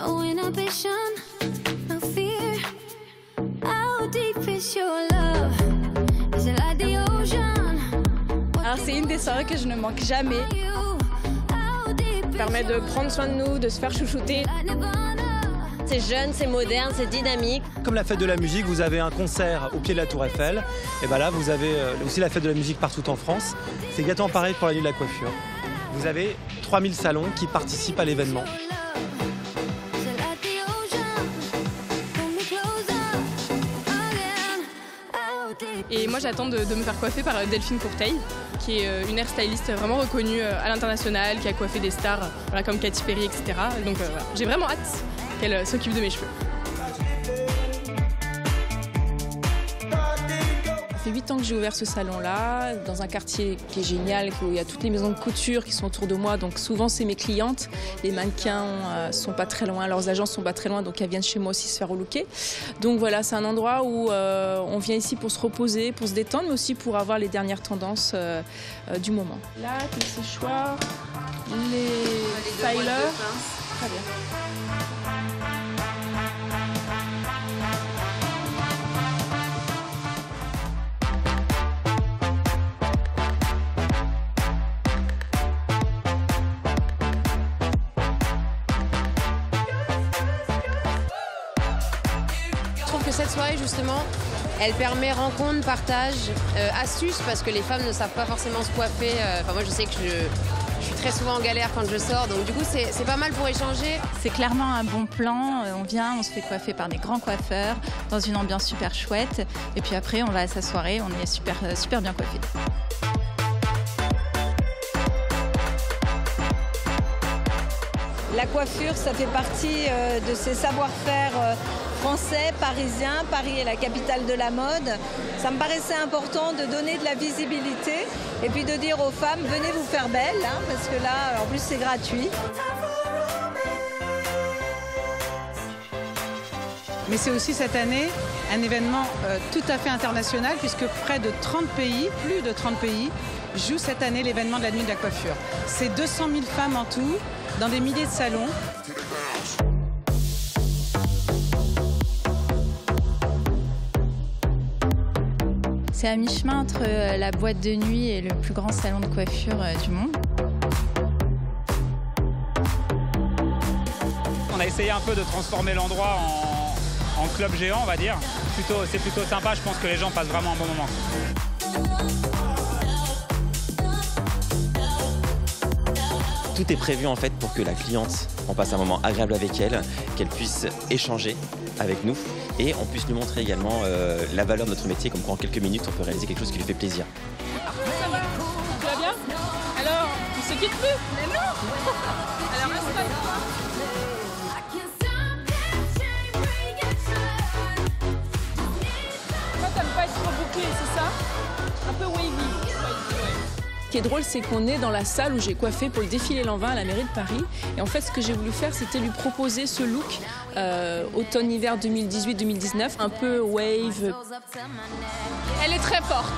No inhibition, no fear. How deep is your love? Is it like the ocean? Alors c'est une des soirées que je ne manque jamais. Ça permet de prendre soin de nous, de se faire chouchouter. C'est jeune, c'est moderne, c'est dynamique. Comme la fête de la musique, vous avez un concert au pied de la Tour Eiffel. Et bien là, vous avez aussi la fête de la musique partout en France. C'est exactement pareil pour la nuit de la coiffure. Vous avez 3000 salons qui participent à l'événement. Et moi j'attends de me faire coiffer par Delphine Courteil, qui est une hairstyliste vraiment reconnue à l'international, qui a coiffé des stars voilà, comme Katy Perry, etc. Donc voilà. J'ai vraiment hâte qu'elle s'occupe de mes cheveux. Ça fait 8 ans que j'ai ouvert ce salon-là, dans un quartier qui est génial, où il y a toutes les maisons de couture qui sont autour de moi, donc souvent c'est mes clientes. Les mannequins sont pas très loin, leurs agences sont pas très loin, donc elles viennent chez moi aussi se faire relooker. Donc voilà, c'est un endroit où on vient ici pour se reposer, pour se détendre, mais aussi pour avoir les dernières tendances du moment. Là, les séchoirs, les stylers. Très bien. Je trouve que cette soirée, justement, elle permet rencontre, partage, astuces, parce que les femmes ne savent pas forcément se coiffer. Enfin, moi, je sais que je suis très souvent en galère quand je sors, donc du coup, c'est pas mal pour échanger. C'est clairement un bon plan. On vient, on se fait coiffer par des grands coiffeurs, dans une ambiance super chouette. Et puis après, on va à sa soirée, on est super bien coiffés. La coiffure, ça fait partie de ces savoir-faire français, parisiens. Paris est la capitale de la mode. Ça me paraissait important de donner de la visibilité et puis de dire aux femmes, venez vous faire belle, hein, parce que là, en plus, c'est gratuit. Mais c'est aussi cette année un événement tout à fait international, puisque près de 30 pays, plus de 30 pays, jouent cette année l'événement de la nuit de la coiffure. C'est 200 000 femmes en tout, dans des milliers de salons. C'est à mi-chemin entre la boîte de nuit et le plus grand salon de coiffure du monde. On a essayé un peu de transformer l'endroit en club géant, on va dire. C'est plutôt sympa, je pense que les gens passent vraiment un bon moment. Tout est prévu en fait pour que la cliente, on passe un moment agréable avec elle, qu'elle puisse échanger avec nous et on puisse lui montrer également la valeur de notre métier, comme quoi en quelques minutes on peut réaliser quelque chose qui lui fait plaisir. Ça va? Tu vas bien? Alors, on se quitte plus? Mais non! Alors installe-toi. Toi, t'aimes pas être trop bouclé, c'est ça? Un peu wavy. Ce qui est drôle, c'est qu'on est dans la salle où j'ai coiffé pour le défilé Lanvin à la mairie de Paris. Et en fait, ce que j'ai voulu faire, c'était lui proposer ce look automne-hiver 2018-2019, un peu wave. Elle est très forte.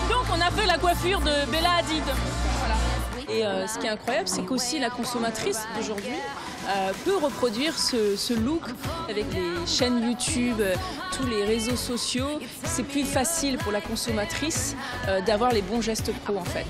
Donc, on a fait la coiffure de Bella Hadid. Voilà. Et ce qui est incroyable, c'est qu'aussi la consommatrice d'aujourd'hui peut reproduire ce look avec les chaînes YouTube, tous les réseaux sociaux. C'est plus facile pour la consommatrice d'avoir les bons gestes pro en fait.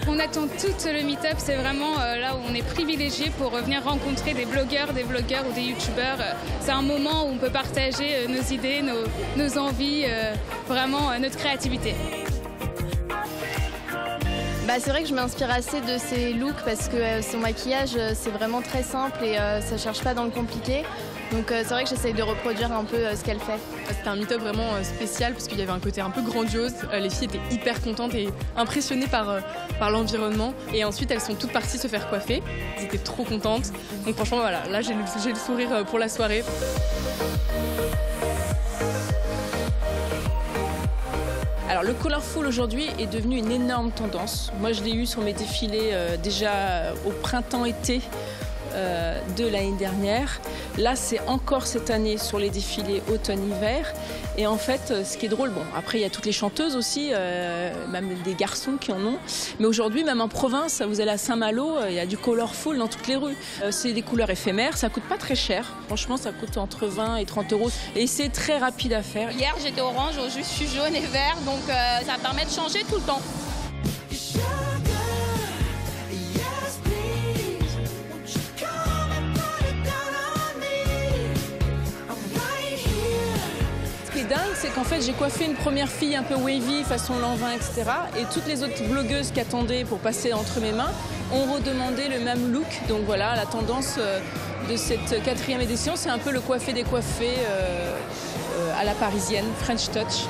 On attend tout le meet-up, c'est vraiment là où on est privilégié pour venir rencontrer des blogueurs, des vlogueurs ou des youtubeurs. C'est un moment où on peut partager nos idées, nos envies, vraiment notre créativité. C'est vrai que je m'inspire assez de ses looks parce que son maquillage c'est vraiment très simple et ça cherche pas dans le compliqué. Donc c'est vrai que j'essaye de reproduire un peu ce qu'elle fait. C'était un meet-up vraiment spécial parce qu'il y avait un côté un peu grandiose. Les filles étaient hyper contentes et impressionnées par l'environnement. Et ensuite elles sont toutes parties se faire coiffer. Elles étaient trop contentes. Donc franchement voilà, là j'ai le sourire pour la soirée. Alors le colorful aujourd'hui est devenu une énorme tendance. Moi je l'ai eu sur mes défilés déjà au printemps-été de l'année dernière. Là, c'est encore cette année sur les défilés automne-hiver. Et en fait, ce qui est drôle, bon, après, il y a toutes les chanteuses aussi, même des garçons qui en ont. Mais aujourd'hui, même en province, vous allez à Saint-Malo, il y a du colorful dans toutes les rues. C'est des couleurs éphémères, ça coûte pas très cher. Franchement, ça coûte entre 20 et 30 euros. Et c'est très rapide à faire. Hier, j'étais orange, aujourd'hui, je suis jaune et vert, donc ça permet de changer tout le temps. Dingue, c'est qu'en fait j'ai coiffé une première fille un peu wavy, façon Lanvin, etc. Et toutes les autres blogueuses qui attendaient pour passer entre mes mains ont redemandé le même look. Donc voilà, la tendance de cette 4e édition, c'est un peu le coiffé décoiffé à la parisienne, French Touch.